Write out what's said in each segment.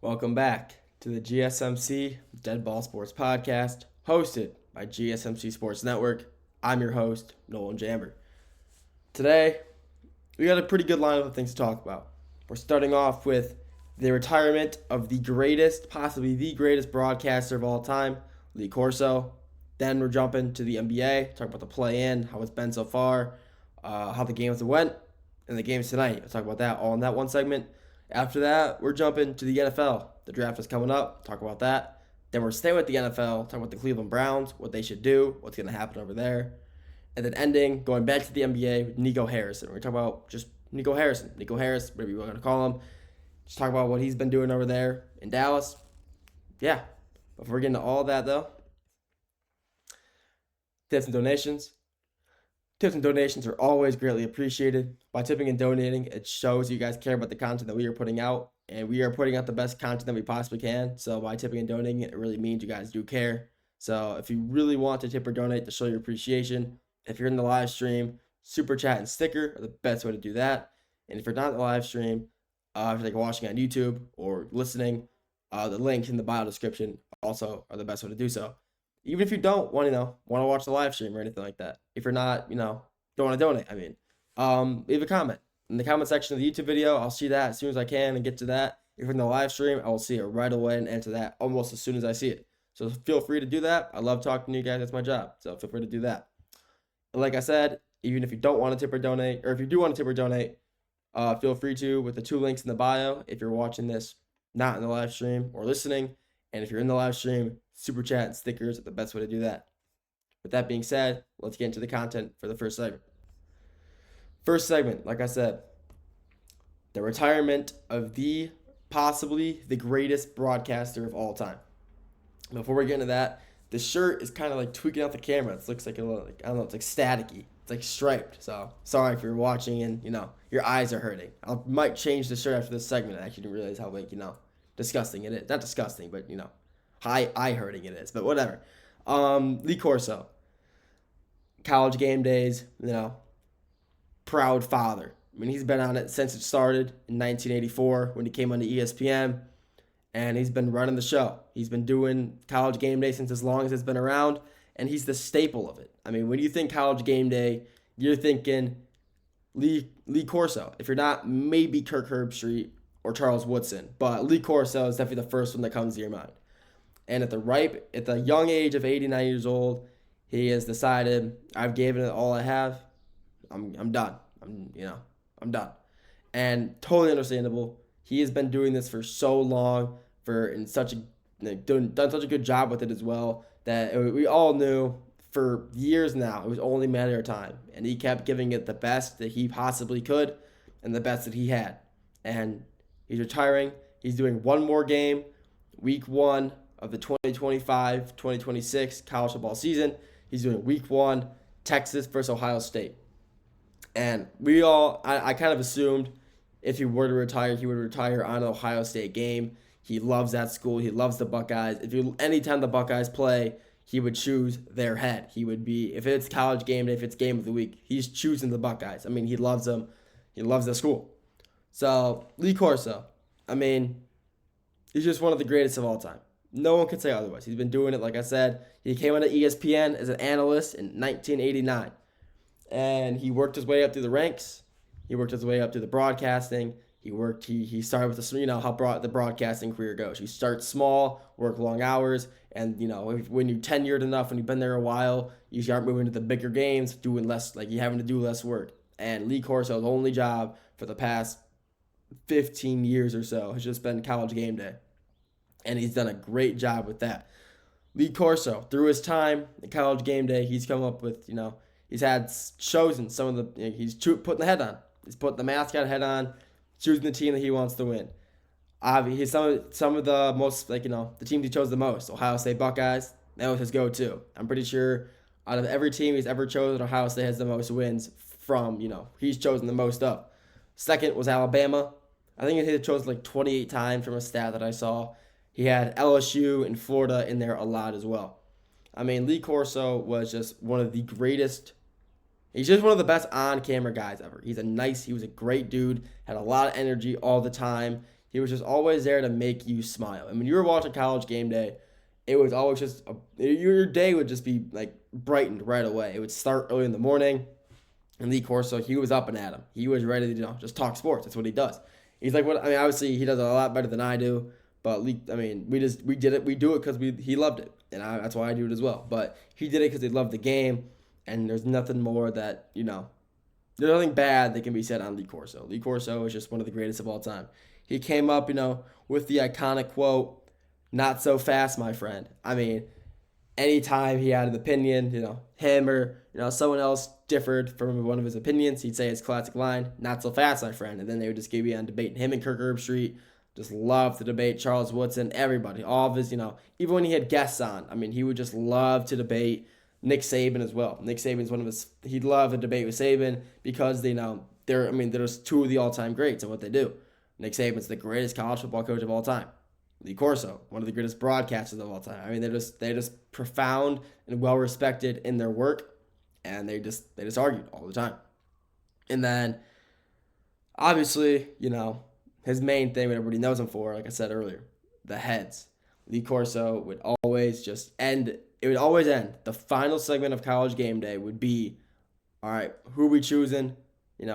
Welcome back to the GSMC Dead Ball Sports Podcast, hosted by GSMC Sports Network. I'm your host, Nolan Jamber. Today, we got a pretty good lineup of things to talk about. We're starting off with the retirement of the greatest, possibly the greatest broadcaster of all time, Lee Corso. Then we're jumping to the NBA, talk about the play-in, how it's been so far, how the games went, and the games tonight. We'll talk about that all in that one segment. After that, we're jumping to the NFL. The draft is coming up. Talk about that. Then we're staying with the NFL. Talk about the Cleveland Browns, what they should do, what's going to happen over there. And then ending, going back to the NBA with Nico Harrison. We're talking about just Nico Harrison. Nico Harris, whatever you want to call him. Just talk about what he's been doing over there in Dallas. Yeah. Before we get into all that, though, tips and donations. Tips and donations are always greatly appreciated. By tipping and donating, it shows you guys care about the content that we are putting out, and we are putting out the best content that we possibly can. So by tipping and donating, it really means you guys do care. So if you really want to tip or donate to show your appreciation, if you're in the live stream, super chat and sticker are the best way to do that. And if you're not in the live stream, if you're watching on YouTube or listening, the links in the bio description also are the best way to do so. Even if you don't want to watch the live stream or anything like that. If you're not, don't want to donate, leave a comment in the comment section of the YouTube video. I'll see that as soon as I can and get to that. If you're in the live stream, I will see it right away and answer that almost as soon as I see it. So feel free to do that. I love talking to you guys. That's my job. So feel free to do that. And like I said, even if you don't want to tip or donate, or if you do want to tip or donate, feel free to with the 2 links in the bio if you're watching this not in the live stream or listening. And if you're in the live stream, super chat and stickers are the best way to do that. With that being said, let's get into the content for the first segment. First segment, like I said, the retirement of possibly the greatest broadcaster of all time. Before we get into that, the shirt is kind of like tweaking out the camera. It looks like a little, it's like staticky. It's like striped. So sorry if you're watching and, your eyes are hurting. I might change the shirt after this segment. I actually didn't realize how, disgusting it is. Not disgusting, but, eye hurting it is. But whatever. Lee Corso. College game days, proud father. He's been on it since it started in 1984 when he came on the ESPN, and he's been running the show. He's been doing College Game Day since as long as it's been around, and he's the staple of it. When you think College Game Day, you're thinking Lee Corso. If you're not, maybe Kirk Herbstreit or Charles Woodson, but Lee Corso is definitely the first one that comes to your mind. And at the young age of 89 years old, he has decided, I've given it all I have. I'm done. I'm done. And totally understandable. He has been doing this for so long, done such a good job with it as well, that we all knew for years now it was only a matter of time. And he kept giving it the best that he possibly could and the best that he had. And he's retiring. He's doing one more game, week 1 of the 2025-2026 college football season. He's doing week 1, Texas versus Ohio State. And I kind of assumed if he were to retire, he would retire on an Ohio State game. He loves that school. He loves the Buckeyes. Anytime the Buckeyes play, he would choose their head. He would be, if it's College Game Day, if it's game of the week, he's choosing the Buckeyes. He loves them. He loves the school. So, Lee Corso, he's just one of the greatest of all time. No one can say otherwise. He's been doing it, like I said. He came on to ESPN as an analyst in 1989. And he worked his way up through the ranks. He worked his way up through the broadcasting. He started with how the broadcasting career goes. You start small, work long hours, and when you're tenured enough, when you've been there a while, you start moving to the bigger games, doing less, you having to do less work. And Lee Corso's only job for the past 15 years or so has just been College Game Day. And he's done a great job with that. Lee Corso, through his time in College Game Day, he's come up with, he's had shows in some of the, he's putting the head on. He's putting the mascot head on, choosing the team that he wants to win. He's some of the most, the teams he chose the most. Ohio State Buckeyes, that was his go-to. I'm pretty sure out of every team he's ever chosen, Ohio State has the most wins from, he's chosen the most of. Second was Alabama. I think he had chosen 28 times from a stat that I saw. He had LSU and Florida in there a lot as well. Lee Corso was just one of the greatest. He's just one of the best on-camera guys ever. He was a great dude, had a lot of energy all the time. He was just always there to make you smile. And when you were watching College Game Day, it was always just your day would just be like brightened right away. It would start early in the morning. And Lee Corso, he was up and at him. He was ready to just talk sports. That's what he does. He's like, what? I mean, obviously he does it a lot better than I do. But Lee, I mean, we did it. We do it because he loved it, and that's why I do it as well. But he did it because he loved the game, and there's nothing more that there's nothing bad that can be said on Lee Corso. Lee Corso is just one of the greatest of all time. He came up, with the iconic quote, "Not so fast, my friend." I mean, anytime he had an opinion, him or someone else differed from one of his opinions, he'd say his classic line, "Not so fast, my friend," and then they would just give you on debating him and Kirk Herbstreit. Just love to debate Charles Woodson, everybody, all of his, even when he had guests on. I mean, he would just love to debate Nick Saban as well. Nick Saban's one of his. He'd love to debate with Saban because they're just two of the all-time greats at what they do. Nick Saban's the greatest college football coach of all time. Lee Corso, one of the greatest broadcasters of all time. I mean, they're just profound and well respected in their work, and they just argued all the time. And then, obviously, his main thing, what everybody knows him for, like I said earlier, the heads. Lee Corso would always just end. It would always end. The final segment of College Game Day would be, all right, who are we choosing?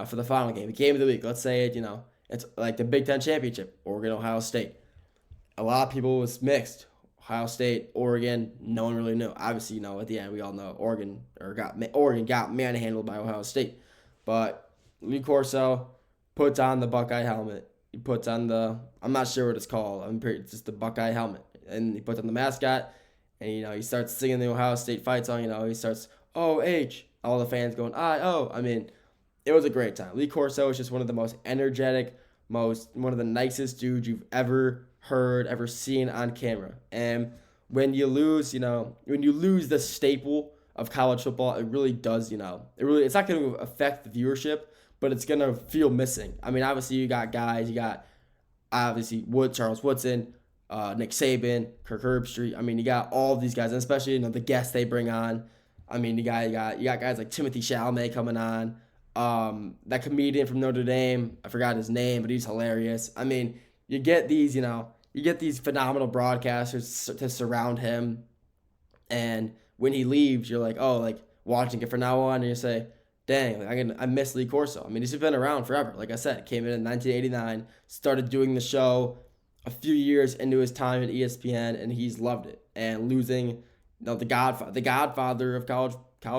For the final game, the game of the week. Let's say it's like the Big Ten championship, Oregon, Ohio State. A lot of people was mixed. Ohio State, Oregon, no one really knew. Obviously, at the end, we all know Oregon got manhandled by Ohio State. But Lee Corso puts on the Buckeye helmet. He puts on I'm not sure what it's called. It's just the Buckeye helmet. And he puts on the mascot, and, he starts singing the Ohio State fight song. He starts, O-H. All the fans going, I-O. I mean, it was a great time. Lee Corso is just one of the most energetic, one of the nicest dudes you've ever heard, ever seen on camera. And when you lose, the staple of college football, it really does, it's not going to affect the viewership, but it's going to feel missing. I mean, obviously you got Charles Woodson, Nick Saban, Kirk Herbstreit. I mean, you got all of these guys, and especially, the guests they bring on. I mean, you got guys like Timothy Chalamet coming on. That comedian from Notre Dame, I forgot his name, but he's hilarious. I mean, you get these phenomenal broadcasters to surround him, and when he leaves, you're like, watching it from now on, and you say, dang, I miss Lee Corso. I mean, he's been around forever. Like I said, came in 1989, started doing the show a few years into his time at ESPN, and he's loved it. And losing, the godfather of college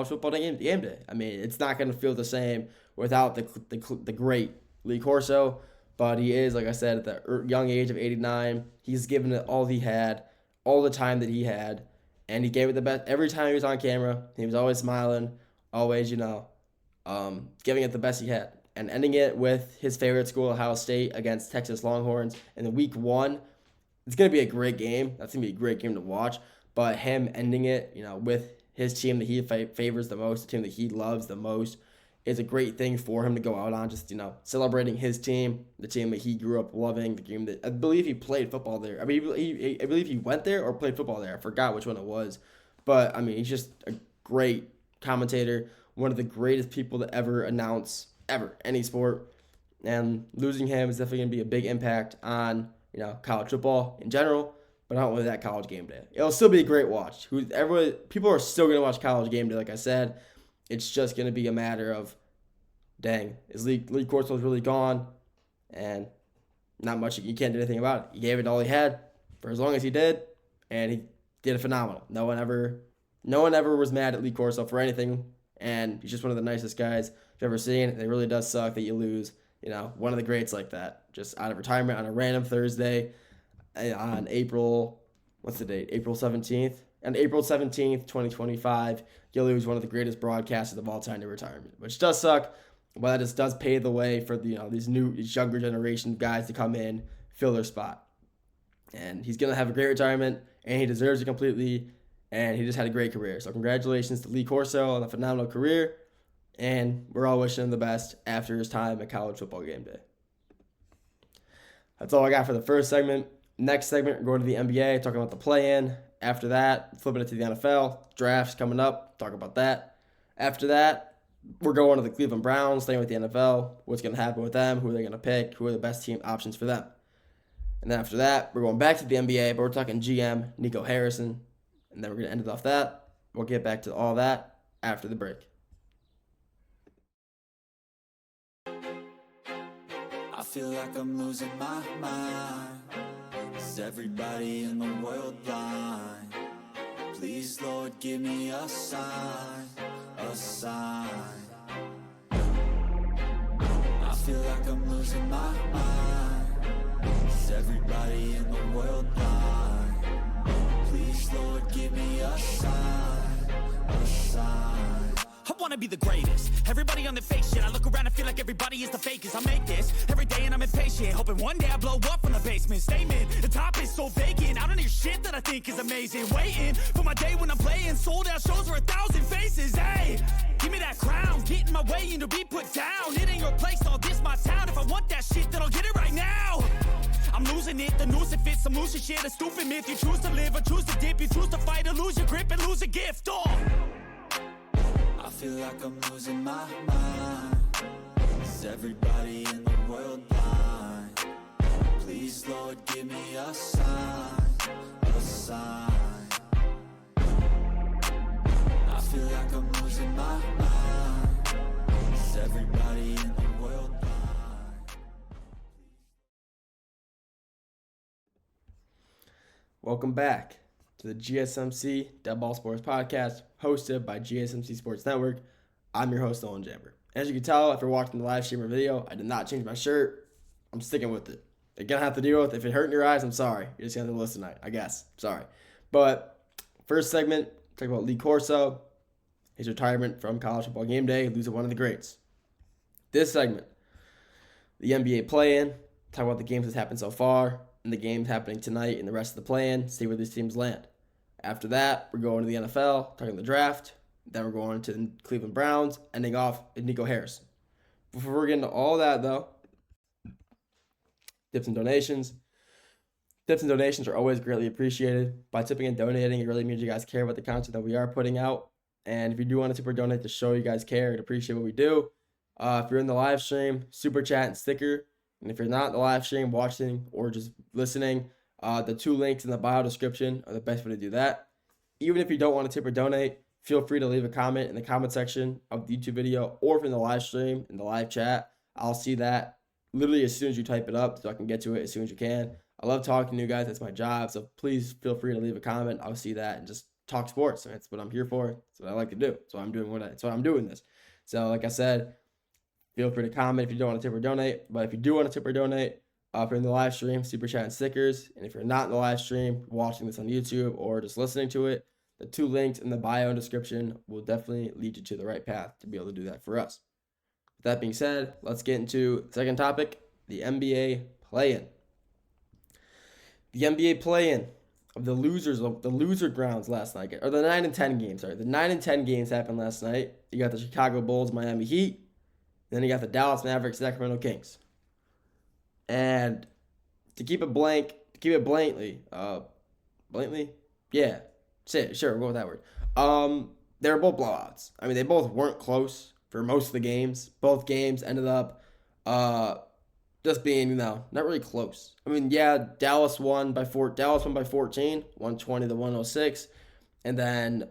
football game day. I mean, it's not going to feel the same without the great Lee Corso. But he is, like I said, at the young age of 89, he's given it all he had, all the time that he had, and he gave it the best. Every time he was on camera, he was always smiling, always, giving it the best he had. And ending it with his favorite school, Ohio State, against Texas Longhorns in the week 1. It's going to be a great game. That's going to be a great game to watch. But him ending it, with his team that he favors the most, the team that he loves the most, is a great thing for him to go out on, just, celebrating his team, the team that he grew up loving, the game that I believe he played football there. I mean, I believe he went there or played football there. I forgot which one it was. But, I mean, he's just a great commentator, one of the greatest people to ever announce, any sport. And losing him is definitely going to be a big impact on, college football in general, but not only that, College Game Day. It'll still be a great watch. People are still going to watch College Game Day, like I said. It's just going to be a matter of, dang, is Lee Corso really gone? And not much, you can't do anything about it. He gave it all he had for as long as he did, and he did it phenomenal. No one ever was mad at Lee Corso for anything, and he's just one of the nicest guys I've ever seen. And it really does suck that you lose, one of the greats like that, just out of retirement on a random Thursday on April 17th. On April 17th, 2025, you'll lose one of the greatest broadcasters of all time to retirement, which does suck, but that just does pave the way for these younger generation of guys to come in, fill their spot. And he's going to have a great retirement, and he deserves it completely, and he just had a great career. So congratulations to Lee Corso on a phenomenal career, and we're all wishing him the best after his time at College Football Game Day. That's all I got for the first segment. Next segment, we're going to the NBA, talking about the play-in. After that, flipping it to the NFL. Drafts coming up. Talk about that. After that, we're going to the Cleveland Browns, staying with the NFL. What's going to happen with them? Who are they going to pick? Who are the best team options for them? And then after that, we're going back to the NBA, but we're talking GM, Nico Harrison. And then we're going to end it off that. We'll get back to all that after the break. I feel like I'm losing my mind. Is everybody in the world blind? Please, Lord, give me a sign, a sign. I feel like I'm losing my mind. Is everybody in the world blind? Please, Lord, give me a sign, a sign. I wanna be the greatest. Everybody on the fake shit. I look around and feel like everybody is the fakest. I make this every day and I'm impatient, hoping one day I blow up from the basement. Statement, the top is so vacant. I don't hear shit that I think is amazing. Waiting for my day when I'm playing sold out shows for 1,000 faces. Hey, give me that crown, get in my way and to be put down. It ain't your place, all this my town. If I want that shit, then I'll get it right now. I'm losing it, the noose it fits. I'm losing shit, a stupid myth. You choose to live or choose to dip. You choose to fight or lose your grip and lose a gift. I feel like I'm losing my mind. Is everybody in the world blind? Please, Lord, give me a sign, a sign. I feel like I'm losing my mind. Is everybody in the world blind? Welcome back to the GSMC Dead Ball Sports Podcast, hosted by GSMC Sports Network. I'm your host, Owen Jamber. As you can tell, if you're watching the live stream or video, I did not change my shirt. I'm sticking with it. You're going to have to deal with it. If it hurt in your eyes, I'm sorry. You're just going to have to listen tonight, I guess. Sorry. But first segment, talk about Lee Corso, his retirement from college football game day, losing one of the greats. This segment, the NBA play-in, talk about the games that's happened so far, and the games happening tonight and the rest of the play-in, see where these teams land. After that, we're going to the NFL, talking the draft. Then we're going to the Cleveland Browns, ending off with Nico Harrison. Before we get into all that, though, tips and donations. Tips and donations are always greatly appreciated. By tipping and donating, it really means you guys care about the content that we are putting out. And if you do want to tip or donate to show you guys care and appreciate what we do, if you're in the live stream, super chat and sticker. And if you're not in the live stream, watching or just listening, the 2 links in the bio description are the best way to do that. Even if you don't want to tip or donate, feel free to leave a comment in the comment section of the YouTube video, or if in the live stream, in the live chat. I'll see that literally as soon as you type it up, so I can get to it as soon as you can. I love talking to you guys. That's my job. So please feel free to leave a comment. I'll see that and just talk sports. That's what I'm here for. That's what I like to do. So I'm doing that's why I'm doing this. So like I said, feel free to comment if you don't want to tip or donate. But if you do want to tip or donate, if you're in the live stream, super chat and stickers. And if you're not in the live stream, watching this on YouTube or just listening to it, the 2 links in the bio and description will definitely lead you to the right path to be able to do that for us. With that being said, let's get into the second topic, the NBA play-in. The NBA play-in of the loser grounds last night, or the 9 and 10 games. Sorry, the 9 and 10 games happened last night. You got the Chicago Bulls, Miami Heat. Then you got the Dallas Mavericks, Sacramento Kings. And to keep it blankly, yeah, sure, we'll go with that word. They were both blowouts. I mean, they both weren't close for most of the games. Both games ended up just being, not really close. I mean, yeah, Dallas won by 14, 120 to 106, and then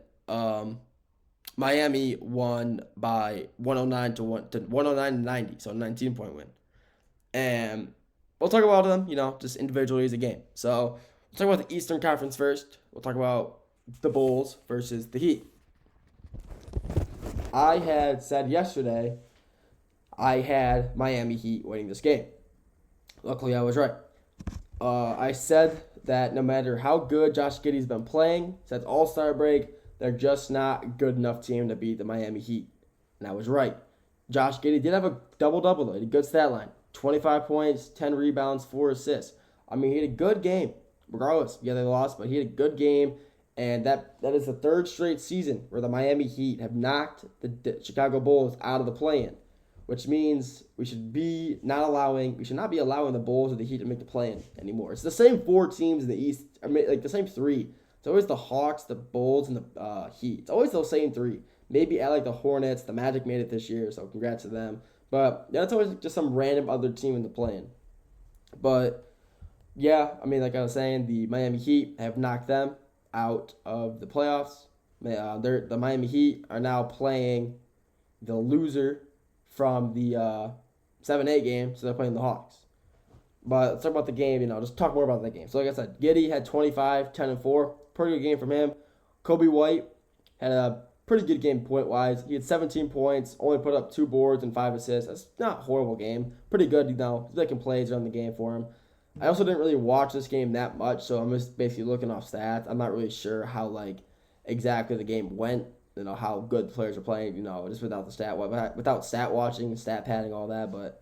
Miami won by 109 to 90, so a 19-point win. And we'll talk about them, just individually as a game. So we'll talk about the Eastern Conference first. We'll talk about the Bulls versus the Heat. I had said yesterday I had Miami Heat winning this game. Luckily, I was right. I said that no matter how good Josh Giddey's been playing since All-Star break, they're just not a good enough team to beat the Miami Heat. And I was right. Josh Giddey did have a double-double, though. He had a good stat line. 25 points, 10 rebounds, 4 assists. I mean, he had a good game, regardless. Yeah, they lost, but he had a good game. And that is the 3rd straight season where the Miami Heat have knocked the Chicago Bulls out of the play-in, which means we should not be allowing the Bulls or the Heat to make the play-in anymore. It's the same 4 teams in the East, like the same 3. It's always the Hawks, the Bulls, and the Heat. It's always those same 3. Maybe add like the Hornets. The Magic made it this year, so congrats to them. But yeah, it's always just some random other team in the play-in. But yeah, I mean, like I was saying, the Miami Heat have knocked them out of the playoffs. The Miami Heat are now playing the loser from the 7-8 game, so they're playing the Hawks. But let's talk about the game, just talk more about that game. So, like I said, Giddey had 25, 10, and 4. Pretty good game from him. Kobe White had a pretty good game point-wise. He had 17 points, only put up 2 boards and 5 assists. That's not a horrible game. Pretty good, He's making plays around the game for him. I also didn't really watch this game that much, so I'm just basically looking off stats. I'm not really sure how, exactly the game went, how good the players are playing, just without stat watching, stat padding, all that, but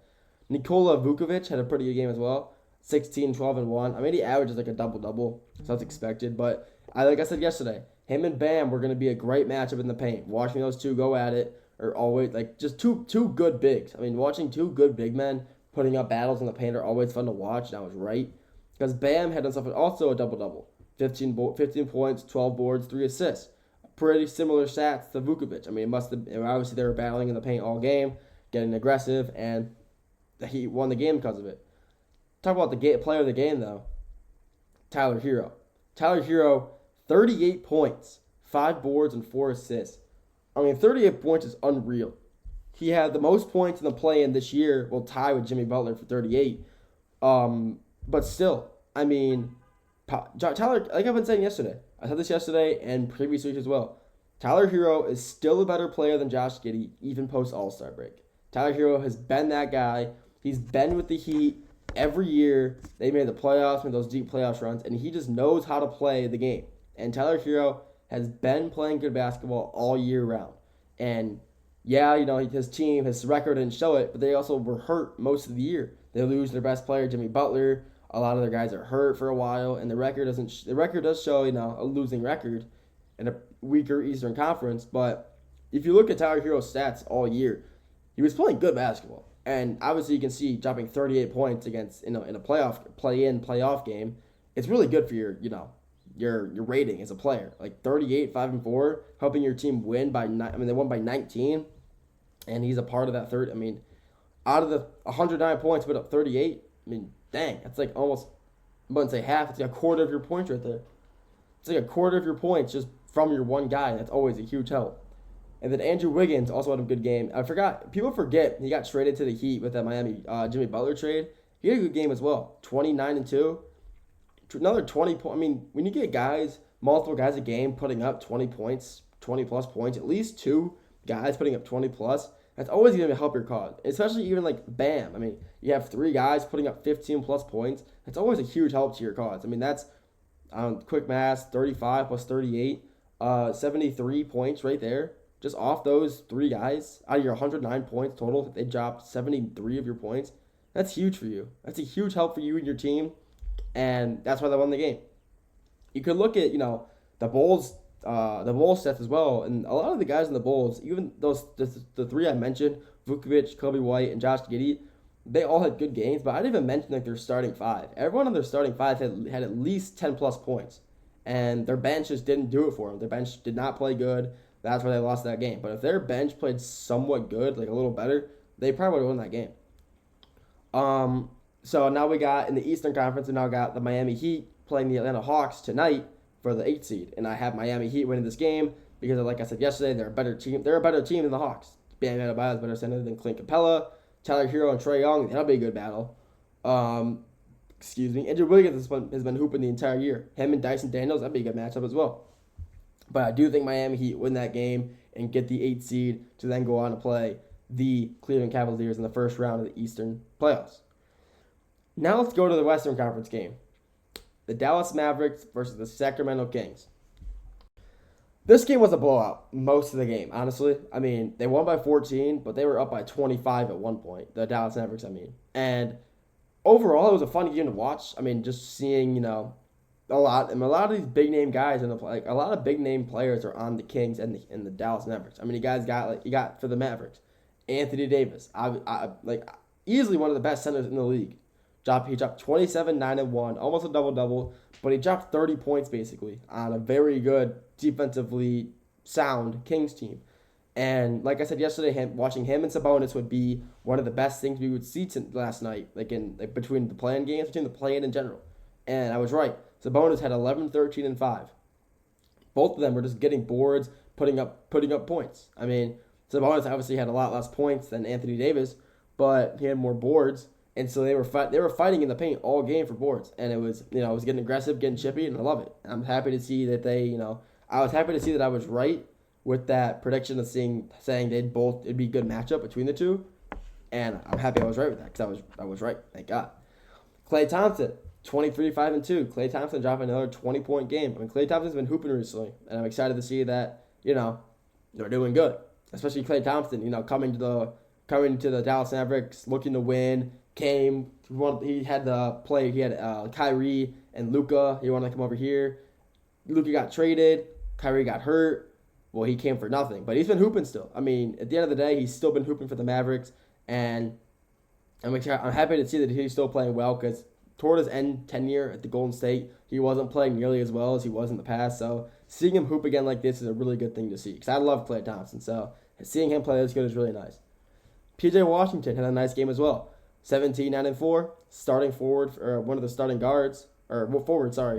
Nikola Vukovic had a pretty good game as well. 16, 12, and 1. I mean, he averages like a double-double, so that's expected. But like I said yesterday, him and Bam were going to be a great matchup in the paint. Watching those two go at it are always, just two good bigs. I mean, watching two good big men putting up battles in the paint are always fun to watch, and I was right. Because Bam had himself also a double-double. 15 points, 12 boards, 3 assists. Pretty similar stats to Vukovic. I mean, obviously they were battling in the paint all game, getting aggressive, and he won the game because of it. Talk about the player of the game, though. Tyler Hero. Tyler Hero, 38 points, 5 boards, and 4 assists. I mean, 38 points is unreal. He had the most points in the play-in this year, will tie with Jimmy Butler for 38. But still, I mean, Tyler, like I've been saying yesterday, I said this yesterday and previous weeks as well, Tyler Hero is still a better player than Josh Giddey, even post All-Star break. Tyler Hero has been that guy. He's been with the Heat every year. They made the playoffs, made those deep playoffs runs, and he just knows how to play the game. And Tyler Hero has been playing good basketball all year round. And yeah, his team, his record didn't show it, but they also were hurt most of the year. They lose their best player, Jimmy Butler. A lot of their guys are hurt for a while, and the record does show, a losing record in a weaker Eastern Conference. But if you look at Tyler Hero's stats all year, he was playing good basketball. And obviously you can see dropping 38 points against, in a playoff game. It's really good for your rating as a player. Like 38, 5 and 4, helping your team win by they won by 19. And he's a part of that third. I mean, out of the 109 points, put up 38. I mean, dang, that's like almost, I wouldn't say half. It's like a quarter of your points right there. It's like a quarter of your points just from your one guy. That's always a huge help. And then Andrew Wiggins also had a good game. People forget he got traded to the Heat with that Miami Jimmy Butler trade. He had a good game as well. 29 and 2. Another 20 points. I mean, when you get multiple guys a game putting up 20 points, 20 plus points, at least 2 guys putting up 20 plus, that's always going to help your cause. Especially even like Bam. I mean, you have 3 guys putting up 15 plus points. That's always a huge help to your cause. I mean, that's quick math, 35 plus 38, 73 points right there. Just off those 3 guys, out of your 109 points total, they dropped 73 of your points. That's huge for you. That's a huge help for you and your team, and that's why they won the game. You could look at, the Bulls stats as well, and a lot of the guys in the Bulls, even the 3 I mentioned, Vukovic, Kobe White, and Josh Giddey, they all had good games, but I didn't even mention their starting 5. Everyone on their starting 5 had at least 10 plus points, and their bench just didn't do it for them. Their bench did not play good. That's why they lost that game. But if their bench played somewhat good, like a little better, they probably would have won that game. So now we got in the Eastern Conference, we now got the Miami Heat playing the Atlanta Hawks tonight for the 8th seed. And I have Miami Heat winning this game because, like I said yesterday, they're a better team. They're a better team than the Hawks. Bam Adebayo is better center than Clint Capella. Tyler Hero and Trae Young, that'll be a good battle. Andrew Wiggins has been hooping the entire year. Him and Dyson Daniels, that'd be a good matchup as well. But I do think Miami Heat win that game and get the 8th seed to then go on to play the Cleveland Cavaliers in the first round of the Eastern playoffs. Now let's go to the Western Conference game. The Dallas Mavericks versus the Sacramento Kings. This game was a blowout most of the game, honestly. I mean, they won by 14, but they were up by 25 at one point. The Dallas Mavericks, And overall, it was a fun game to watch. I mean, just seeing, a lot of these big name guys a lot of big name players are on the Kings and the Dallas Mavericks. I mean, you got for the Mavericks, Anthony Davis, easily one of the best centers in the league. He dropped 27, 9 and 1, almost a double double, but he dropped 30 points basically on a very good defensively sound Kings team. And like I said yesterday, watching him and Sabonis would be one of the best things we would see last night, between the play-in games, between the play-in in general. And I was right. Sabonis had 11, 13, and 5. Both of them were just getting boards, putting up points. I mean, Sabonis obviously had a lot less points than Anthony Davis, but he had more boards, and so they were fighting in the paint all game for boards, and it was it was getting aggressive, getting chippy, and I love it. I'm happy to see that I was happy to see that I was right with that prediction of saying it'd be a good matchup between the two, and I'm happy I was right with that because I was right. Thank God. Klay Thompson. 23, 5, and 2. Klay Thompson dropping another 20-point game. I mean, Klay Thompson's been hooping recently, and I'm excited to see that, they're doing good. Especially Klay Thompson, coming to the Dallas Mavericks, looking to win. He had Kyrie and Luka. He wanted to come over here. Luka got traded. Kyrie got hurt. Well, he came for nothing, but he's been hooping still. I mean, at the end of the day, he's still been hooping for the Mavericks, and I'm happy to see that he's still playing well because toward his end tenure at the Golden State, he wasn't playing nearly as well as he was in the past. So seeing him hoop again like this is a really good thing to see because I love Klay Thompson. So seeing him play this good is really nice. PJ Washington had a nice game as well. 17, 9, and 4, starting forward or one of the starting forward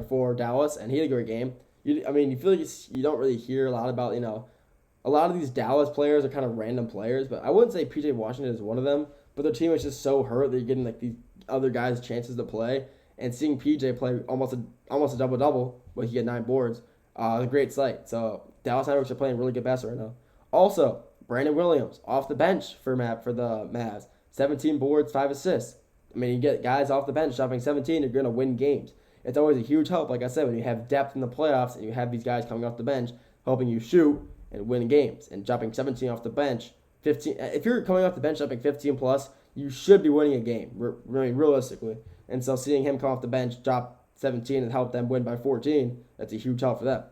for Dallas, and he had a great game. You feel like you don't really hear a lot about a lot of these Dallas players are kind of random players, but I wouldn't say PJ Washington is one of them. But their team is just so hurt that you're getting these other guys chances to play, and seeing PJ play almost a double-double, but he had 9 boards, a great sight. So Dallas Mavericks are playing really good basketball right now. Also, Brandon Williams off the bench for the Mavs, 17 boards, 5 assists. I mean, you get guys off the bench dropping 17, you're going to win games. It's always a huge help, like I said, when you have depth in the playoffs and you have these guys coming off the bench helping you shoot and win games. And dropping 17 off the bench, 15. If you're coming off the bench dropping 15 plus, you should be winning a game, realistically. And so seeing him come off the bench, drop 17, and help them win by 14, that's a huge help for them.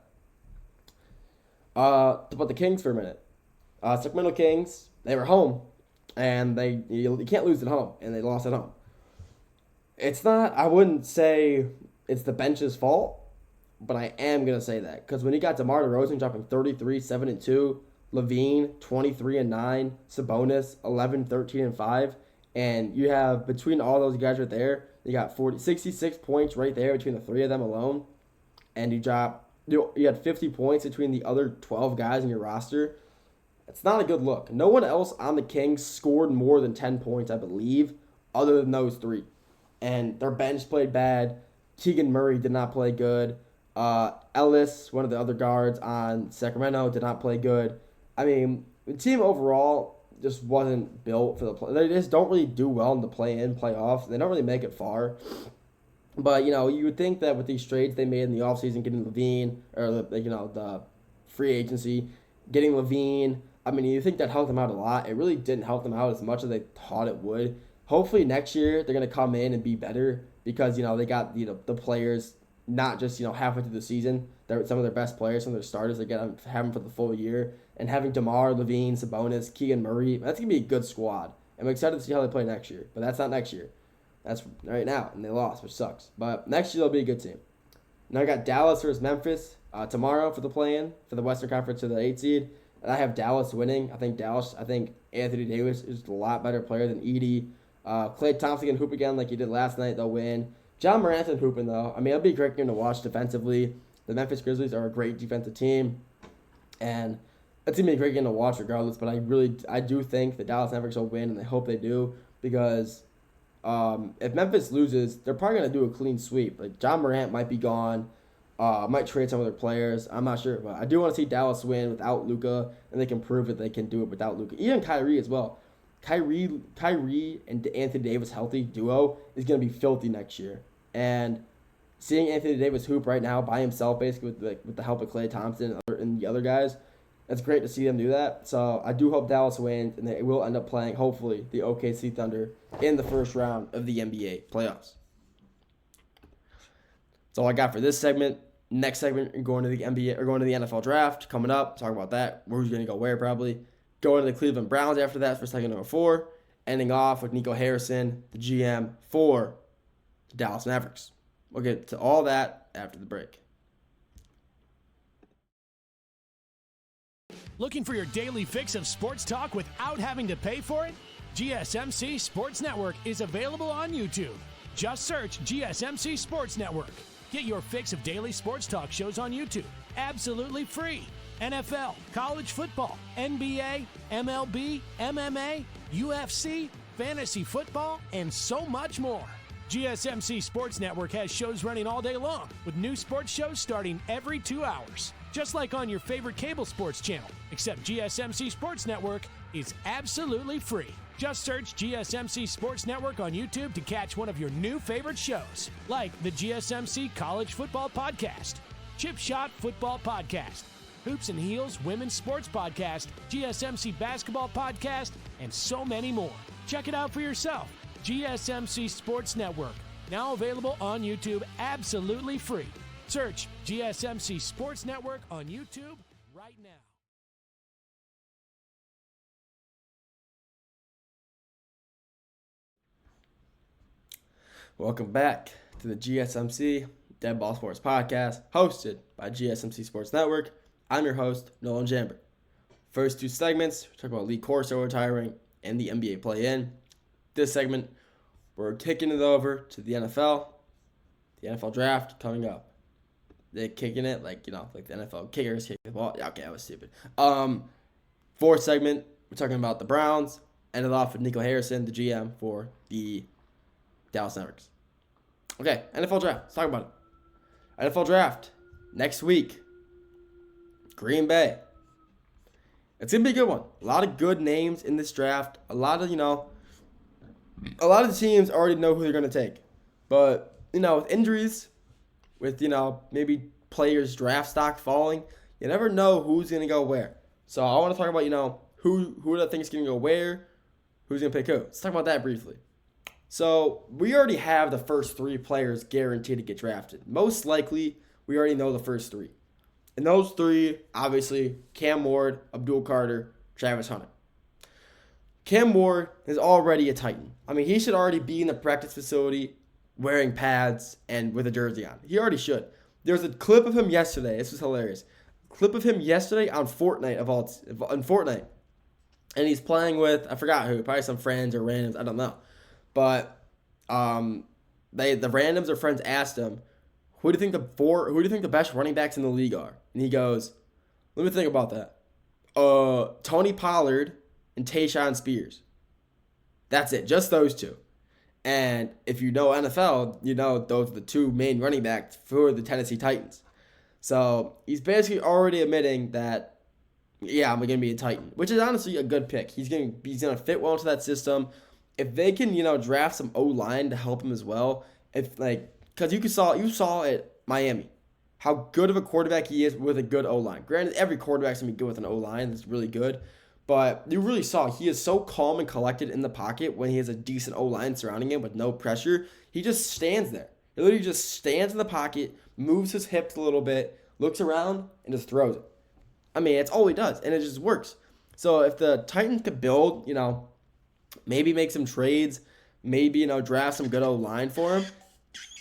About the Kings for a minute. Sacramento Kings, they were home, and you can't lose at home, and they lost at home. I wouldn't say it's the bench's fault, but I am going to say that. Because when you got DeMar DeRozan dropping 33, 7, and 2, Levine, 23 and 9, Sabonis, 11, 13, and 5, and you have, between all those guys right there, you got 66 points right there between the 3 of them alone, and you had 50 points between the other 12 guys in your roster. It's not a good look. No one else on the Kings scored more than 10 points, I believe, other than those 3. And their bench played bad. Keegan Murray did not play good. Ellis, one of the other guards on Sacramento, did not play good. I mean, the team overall just wasn't built for the play. They just don't really do well in the play-in, playoffs. They don't really make it far. But, you would think that with these trades they made in the offseason, getting Levine, or, the free agency, getting Levine, I mean, you think that helped them out a lot. It really didn't help them out as much as they thought it would. Hopefully next year they're going to come in and be better because, they got, the players not just, halfway through the season. Some of their best players, some of their starters, they have them for the full year. And having DeMar, Levine, Sabonis, Keegan Murray, that's going to be a good squad. I'm excited to see how they play next year. But that's not next year. That's right now. And they lost, which sucks. But next year they'll be a good team. Now I got Dallas versus Memphis tomorrow for the play-in, for the Western Conference to the 8 seed. And I have Dallas winning. I think Anthony Davis is a lot better player than Edie. Klay Thompson can hoop again like he did last night. They'll win. John Morant's been hooping, though. I mean, it'll be a great game to watch defensively. The Memphis Grizzlies are a great defensive team. And it's going to be a great game to watch regardless. But I do think the Dallas Mavericks will win, and I hope they do. Because if Memphis loses, they're probably going to do a clean sweep. Like, John Morant might be gone. Might trade some of their players. I'm not sure. But I do want to see Dallas win without Luka. And they can prove that they can do it without Luka. Even Kyrie as well. Kyrie and Anthony Davis healthy duo is going to be filthy next year. And seeing Anthony Davis hoop right now by himself, basically with the help of Klay Thompson and the other guys, it's great to see them do that. So I do hope Dallas wins, and they will end up playing, hopefully, the OKC Thunder in the first round of the NBA playoffs. That's all I got for this segment. Next segment, we're going to the NFL draft coming up. Talk about that. Who's going to go where, probably. Going to the Cleveland Browns after that for second number 4. Ending off with Nico Harrison, the GM for the Dallas Mavericks. We'll get to all that after the break. Looking for your daily fix of sports talk without having to pay for it? GSMC Sports Network is available on YouTube. Just search GSMC Sports Network. Get your fix of daily sports talk shows on YouTube, absolutely free. NFL, college football, NBA, MLB, MMA, UFC, fantasy football, and so much more. GSMC Sports Network has shows running all day long, with new sports shows starting every 2 hours. Just like on your favorite cable sports channel, except GSMC Sports Network is absolutely free. Just search GSMC Sports Network on YouTube to catch one of your new favorite shows, like the GSMC College Football Podcast, Chip Shot Football Podcast, Hoops and Heels Women's Sports Podcast, GSMC Basketball Podcast, and so many more. Check it out for yourself. GSMC Sports Network, now available on YouTube absolutely free. Search GSMC Sports Network on YouTube right now. Welcome back to the GSMC Dead Ball Sports Podcast, hosted by GSMC Sports Network. I'm your host, Nolan Jambert. First two segments, we talk about Lee Corso retiring and the NBA play-in. This segment, we're kicking it over to the NFL draft coming up. They're kicking it like the NFL kickers kick the ball. Yeah, okay, I was stupid. Fourth segment, we're talking about the Browns. Ended off with Nico Harrison, the GM for the Dallas Mavericks. Okay, NFL draft. Let's talk about it. NFL draft next week. Green Bay. It's gonna be a good one. A lot of good names in this draft. A lot of the teams already know who they're gonna take. But with injuries, with maybe players' draft stock falling, you never know who's gonna go where. So I want to talk about who do I think is gonna go where, who's gonna pick who. Let's talk about that briefly. So we already have the first three players guaranteed to get drafted. Most likely, we already know the first three. And those three, obviously, Cam Ward, Abdul Carter, Travis Hunter. Cam Ward is already a Titan. I mean, he should already be in the practice facility wearing pads and with a jersey on. He already should. There's a clip of him yesterday. This was hilarious. Clip of him yesterday on Fortnite on Fortnite. And he's playing with, I forgot who, probably some friends or randoms, I don't know. But the randoms or friends asked him, who do you think the best running backs in the league are? And he goes, let me think about that. Tony Pollard and Tayshaun Spears. That's it, just those two. And if you know NFL, those are the two main running backs for the Tennessee Titans. So he's basically already admitting that, yeah, I'm gonna be a Titan, which is honestly a good pick. He's gonna fit well into that system. If they can, draft some O-line to help him as well, because you saw at Miami how good of a quarterback he is with a good O-line. Granted, every quarterback's gonna be good with an O-line that's really good, but you really saw he is so calm and collected in the pocket when he has a decent O-line surrounding him with no pressure. He just stands there. He literally just stands in the pocket, moves his hips a little bit, looks around, and just throws it. I mean, it's all he does, and it just works. So if the Titans could build, maybe make some trades, maybe, draft some good O-line for him,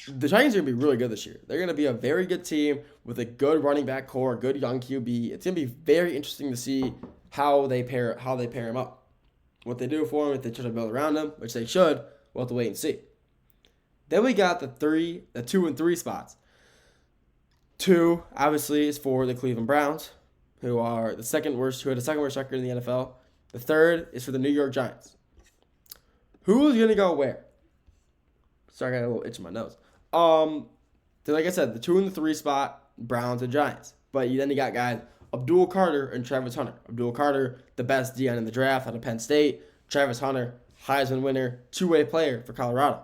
the Titans are going to be really good this year. They're going to be a very good team with a good running back core, a good young QB. It's going to be very interesting to see how they pair him up. What they do for him, if they try to build around him, which they should, we'll have to wait and see. Then we got the 2 and 3 spots. 2, obviously, is for the Cleveland Browns, who had the second worst record in the NFL. The 3rd is for the New York Giants. Who's going to go where? Sorry, I got a little itch in my nose. So like I said, the 2 and the 3 spot, Browns and Giants. But then you got guys Abdul Carter and Travis Hunter. Abdul Carter, the best DN in the draft out of Penn State. Travis Hunter, Heisman winner, two-way player for Colorado.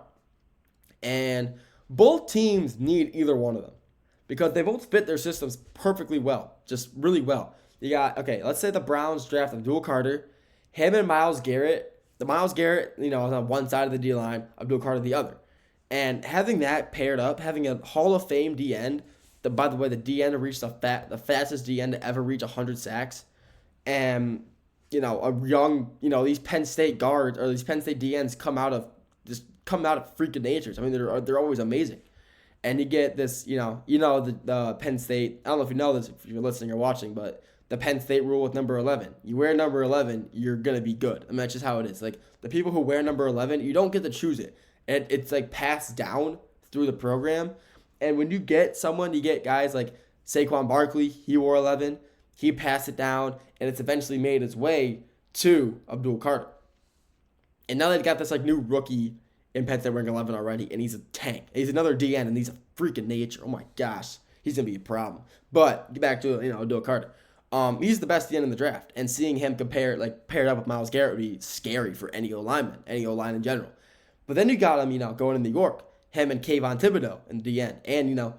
And both teams need either one of them because they both fit their systems perfectly well, just really well. You got, let's say the Browns draft Abdul Carter, him and Myles Garrett. The Myles Garrett, is on one side of the D-line, Abdul Carter the other. And having that paired up, having a Hall of Fame D-end, by the way, the D-end reached the fastest D-end to ever reach 100 sacks. And, a young, these Penn State guards or these Penn State D-ends come out of freaking natures. I mean, they're always amazing. And you get this, the Penn State, I don't know if you know this, if you're listening or watching, but the Penn State rule with number 11. You wear number 11, you're going to be good. I mean, that's just how it is. Like, the people who wear number 11, you don't get to choose it. and it's like passed down through the program. And when you get someone, you get guys like Saquon Barkley, he wore 11, he passed it down, and it's eventually made its way to Abdul Carter. And now they've got this like new rookie in Penn State wearing 11 already, and he's a tank. He's another DN, and he's a freaking nature. Oh my gosh, he's gonna be a problem. But get back to Abdul Carter. He's the best DN in the draft, and seeing him paired up with Myles Garrett would be scary for any O lineman, any O line in general. But then you got him, going to New York, him and Kayvon Thibodeau in the DN, and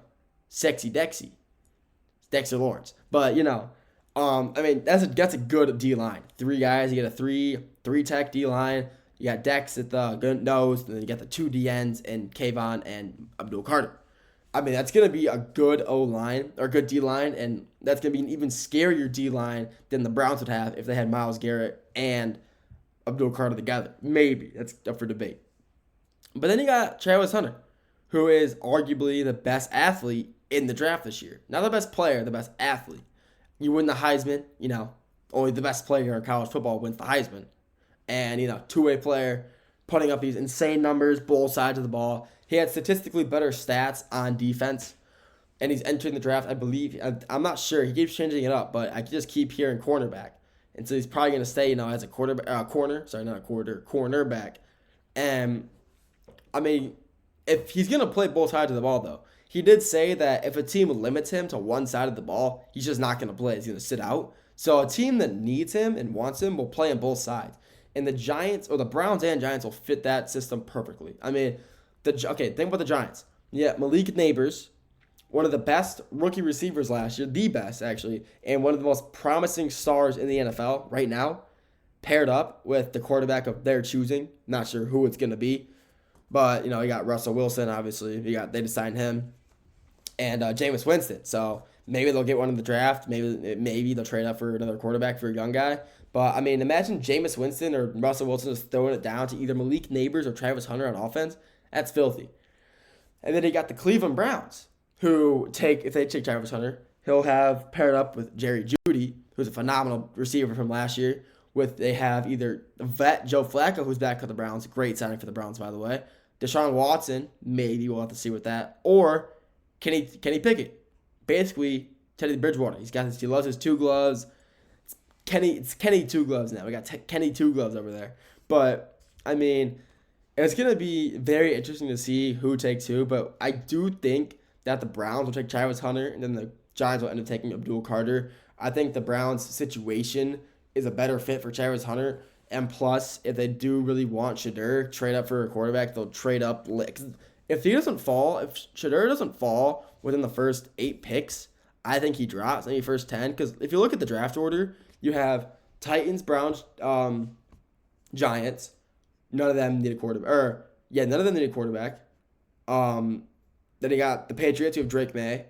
Sexy Dexter Lawrence. But that's a good D line. 3 guys, you get a three tech D line. You got Dex at the good nose, and then you got the 2 DNs and Kayvon and Abdul Carter. That's going to be a good O-line, or good D-line, and that's going to be an even scarier D-line than the Browns would have if they had Myles Garrett and Abdul Carter together. Maybe. That's up for debate. But then you got Travis Hunter, who is arguably the best athlete in the draft this year. Not the best player, the best athlete. You win the Heisman, only the best player in college football wins the Heisman. And, two-way player, putting up these insane numbers, both sides of the ball. He had statistically better stats on defense, and he's entering the draft, I believe. I'm not sure. He keeps changing it up, but I just keep hearing cornerback. And so he's probably going to stay, as a cornerback. And, if he's going to play both sides of the ball, though, he did say that if a team limits him to one side of the ball, he's just not going to play. He's going to sit out. So a team that needs him and wants him will play on both sides. And the Giants, or the Browns and Giants, will fit that system perfectly. Think about the Giants. Yeah, Malik Neighbors, one of the best rookie receivers last year, the best actually, and one of the most promising stars in the NFL right now, paired up with the quarterback of their choosing. Not sure who it's going to be, but you got Russell Wilson, obviously. They just signed him, and Jameis Winston. So maybe they'll get one in the draft. Maybe they'll trade up for another quarterback for a young guy. But, imagine Jameis Winston or Russell Wilson just throwing it down to either Malik Neighbors or Travis Hunter on offense. That's filthy. And then you got the Cleveland Browns, who if they take Travis Hunter, he'll have paired up with Jerry Jeudy, who's a phenomenal receiver from last year. They have either vet Joe Flacco, who's back for the Browns, great signing for the Browns, by the way. Deshaun Watson, maybe we'll have to see with that. Or Kenny Pickett, basically Teddy Bridgewater. He loves his 2 gloves. It's Kenny 2 gloves now. We got Kenny 2 gloves over there. But, it's going to be very interesting to see who takes who. But I do think that the Browns will take Travis Hunter, and then the Giants will end up taking Abdul Carter. I think the Browns' situation is a better fit for Travis Hunter. And plus, if they do really want Shedeur, trade up for a quarterback, they'll trade up. If Shedeur doesn't fall within the first 8 picks, I think he drops, maybe first 10. Because if you look at the draft order, you have Titans, Browns, Giants. None of them need a quarterback. None of them need a quarterback. Then you got the Patriots, who have Drake May,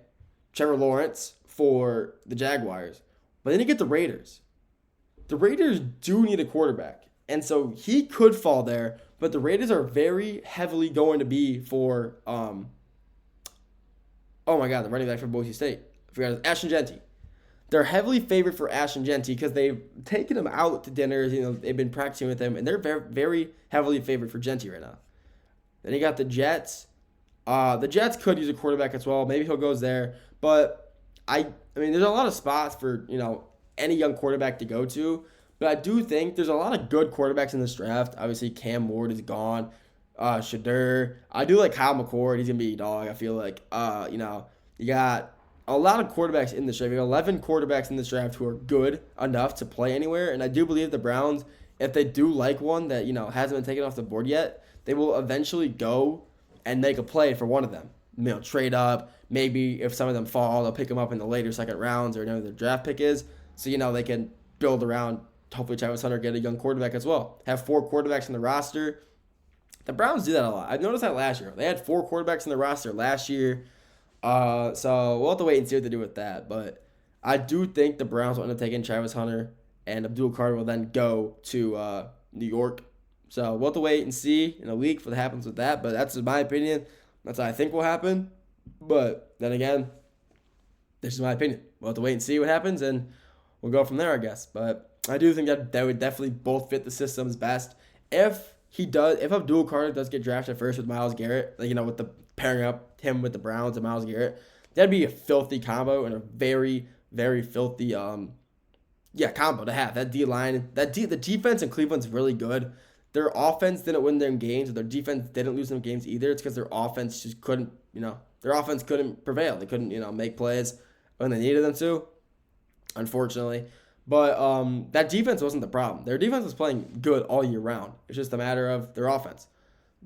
Trevor Lawrence for the Jaguars. But then you get the Raiders. The Raiders do need a quarterback. And so he could fall there, but the Raiders are very heavily going to be for, the running back for Boise State. I forgot, Ashton Jeanty. They're heavily favored for Ashton Jeanty because they've taken him out to dinners. They've been practicing with him, and they're very, very heavily favored for Jeanty right now. Then you got the Jets. The Jets could use a quarterback as well. Maybe he'll go there. But, there's a lot of spots for, any young quarterback to go to. But I do think there's a lot of good quarterbacks in this draft. Obviously, Cam Ward is gone. Shedeur. I do like Kyle McCord. He's going to be a dog, I feel like. You got a lot of quarterbacks in this draft. You got 11 quarterbacks in this draft who are good enough to play anywhere. And I do believe the Browns, if they do like one that, hasn't been taken off the board yet, they will eventually go and make a play for one of them. Trade up. Maybe if some of them fall, they'll pick them up in the later second rounds or whatever their draft pick is. So, they can build around, hopefully Travis Hunter, get a young quarterback as well. Have 4 quarterbacks in the roster. The Browns do that a lot. I've noticed that last year. They had 4 quarterbacks in the roster last year. So we'll have to wait and see what they do with that. But I do think the Browns will end up taking Travis Hunter, and Abdul Carter will then go to New York. So we'll have to wait and see in a week what happens with that. But that's my opinion. That's what I think will happen. But then again, this is my opinion. We'll have to wait and see what happens, and we'll go from there, I guess. But I do think that they would definitely both fit the systems best. If he does, if Abdul Carter does get drafted first with Myles Garrett, like, with the pairing up him with the Browns and Myles Garrett, that'd be a filthy combo and a very, very filthy combo to have. That D line, the defense in Cleveland's really good. Their offense didn't win them games, or their defense didn't lose them games either. It's because their offense just couldn't, prevail. They couldn't, make plays when they needed them to, unfortunately. But that defense wasn't the problem. Their defense was playing good all year round. It's just a matter of their offense.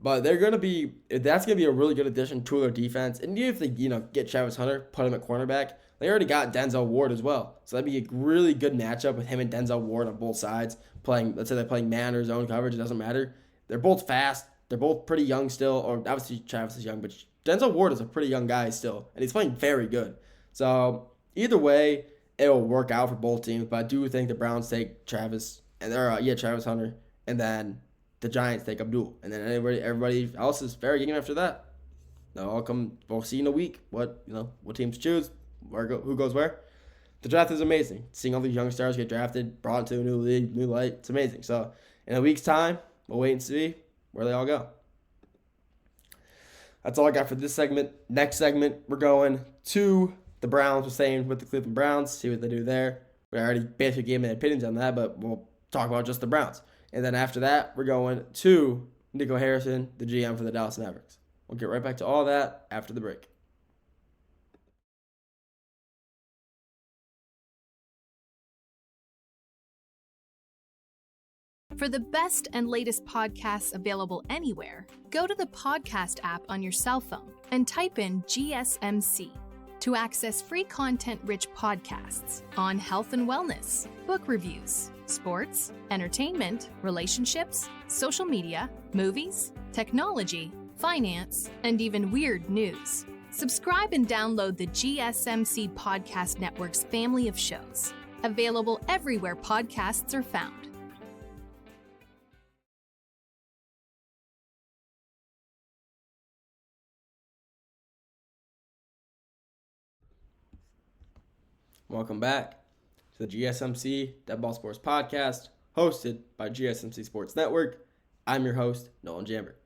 But that's going to be a really good addition to their defense. And even if they, get Travis Hunter, put him at cornerback, they already got Denzel Ward as well. So that'd be a really good matchup with him and Denzel Ward on both sides. Let's say they're playing man or zone coverage, it doesn't matter. They're both fast. They're both pretty young still. Or obviously Travis is young, but Denzel Ward is a pretty young guy still. And he's playing very good. So either way, it'll work out for both teams. But I do think the Browns take Travis Hunter. And then the Giants take Abdul. And then everybody else is fair game after that. We'll see in a week what teams choose, who goes where. The draft is amazing. Seeing all these young stars get drafted, brought into a new league, new light, it's amazing. So in a week's time, we'll wait and see where they all go. That's all I got for this segment. Next segment, we're going to the Browns. We're staying with the Cleveland Browns, see what they do there. We already basically gave my opinions on that, but we'll talk about just the Browns. And then after that, we're going to Nico Harrison, the GM for the Dallas Mavericks. We'll get right back to all that after the break. For the best and latest podcasts available anywhere, go to the podcast app on your cell phone and type in GSMC to access free content-rich podcasts on health and wellness, book reviews, sports, entertainment, relationships, social media, movies, technology, finance, and even weird news. Subscribe and download the GSMC Podcast Network's family of shows, available everywhere podcasts are found. Welcome back to the GSMC Dead Ball Sports Podcast, hosted by GSMC Sports Network. I'm your host, Nolan Jambert.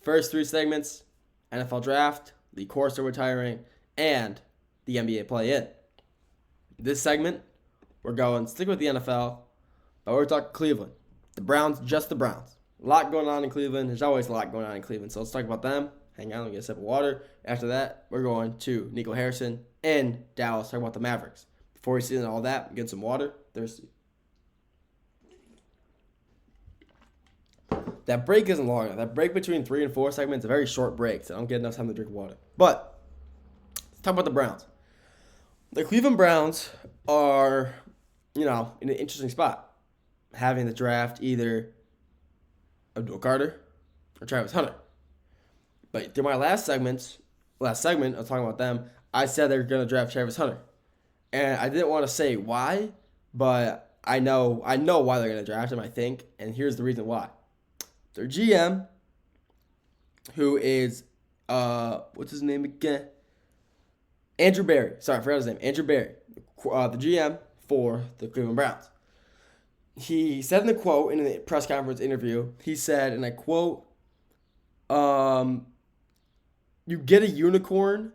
First three segments, NFL Draft, the Corso retiring, and the NBA play-in. This segment, we're going stick with the NFL, but we're talking Cleveland. The Browns, just the Browns. A lot going on in Cleveland. There's always a lot going on in Cleveland, so let's talk about them. Hang on, let me get a sip of water. After that, we're going to Nico Harrison in Dallas, talking about the Mavericks. Before we see all that, get some water. Thirsty. That break isn't long enough. That break between 3 and 4 segments is a very short break, so I don't get enough time to drink water. But let's talk about the Browns. The Cleveland Browns are, in an interesting spot, having the draft either Abdul Carter or Travis Hunter. But through my last segment, I was talking about them, I said they're going to draft Travis Hunter. And I didn't want to say why, but I know why they're going to draft him, I think. And here's the reason why. Their GM, who is, what's his name again? Andrew Berry. Sorry, I forgot his name. Andrew Berry, the GM for the Cleveland Browns. He said in the quote, in the press conference interview, he said, and I quote, you get a unicorn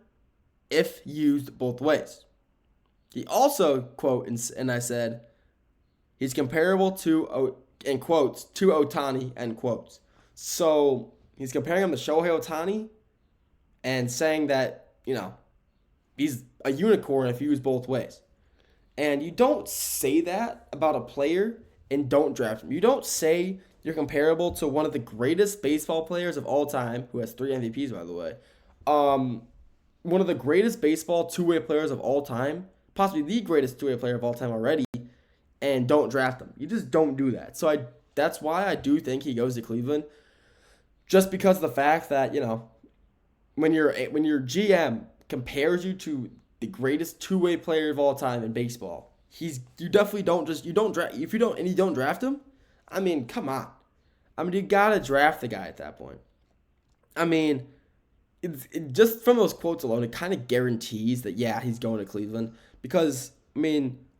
if used both ways. He also, quote, and I said, he's comparable to, in quotes, to Ohtani, end quotes. So he's comparing him to Shohei Ohtani and saying that, he's a unicorn if used both ways. And you don't say that about a player and don't draft him. You don't say you're comparable to one of the greatest baseball players of all time, who has 3 MVPs, by the way. One of the greatest baseball two-way players of all time, possibly the greatest two-way player of all time already, and don't draft him. You just don't do that. So that's why I do think he goes to Cleveland, just because of the fact that, when your GM compares you to the greatest two-way player of all time in baseball, you don't draft him. I mean, come on. You gotta draft the guy at that point. Just from those quotes alone, it kind of guarantees that, he's going to Cleveland. Because,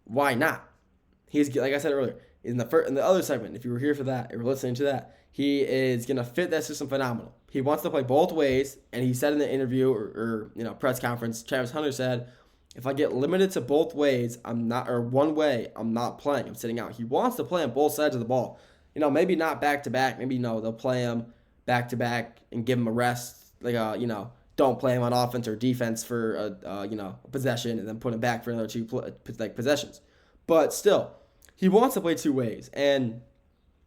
why not? Like I said earlier, In the other segment, if you were here for that, or were listening to that, he is gonna fit that system phenomenal. He wants to play both ways, and he said in the interview or press conference, Travis Hunter said, if I get limited to both ways, one way, I'm not playing. I'm sitting out. He wants to play on both sides of the ball. Maybe not back to back. Maybe they'll play him back to back and give him a rest. Like don't play him on offense or defense for a possession and then put him back for another two possessions. But still, he wants to play two ways, and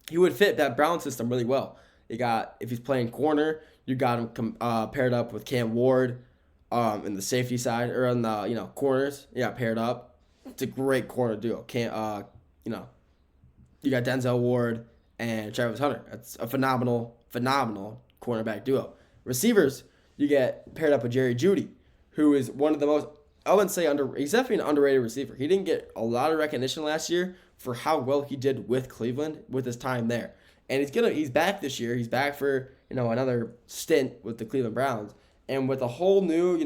he would fit that Brown system really well. If he's playing corner, you got him paired up with Cam Ward in the safety side or on the corners. You got paired up. It's a great corner duo. You got Denzel Ward and Travis Hunter. That's a phenomenal cornerback duo. Receivers, you get paired up with Jerry Jeudy, who is one of the most, I wouldn't say he's definitely an underrated receiver. He didn't get a lot of recognition last year for how well he did with Cleveland with his time there. And he's back this year. He's back for, another stint with the Cleveland Browns. And with a whole new,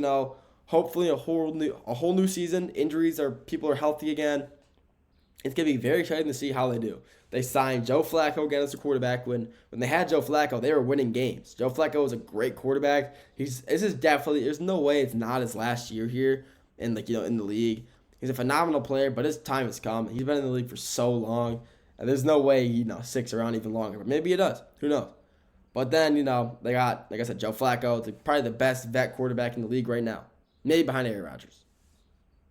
hopefully a whole new season, people are healthy again. It's going to be very exciting to see how they do. They signed Joe Flacco again as their quarterback. When they had Joe Flacco, they were winning games. Joe Flacco is a great quarterback. There's no way it's not his last year here in the league. He's a phenomenal player, but his time has come. He's been in the league for so long, and there's no way he sticks around even longer. But maybe he does. Who knows? But then, they got, like I said, Joe Flacco, probably the best vet quarterback in the league right now. Maybe behind Aaron Rodgers.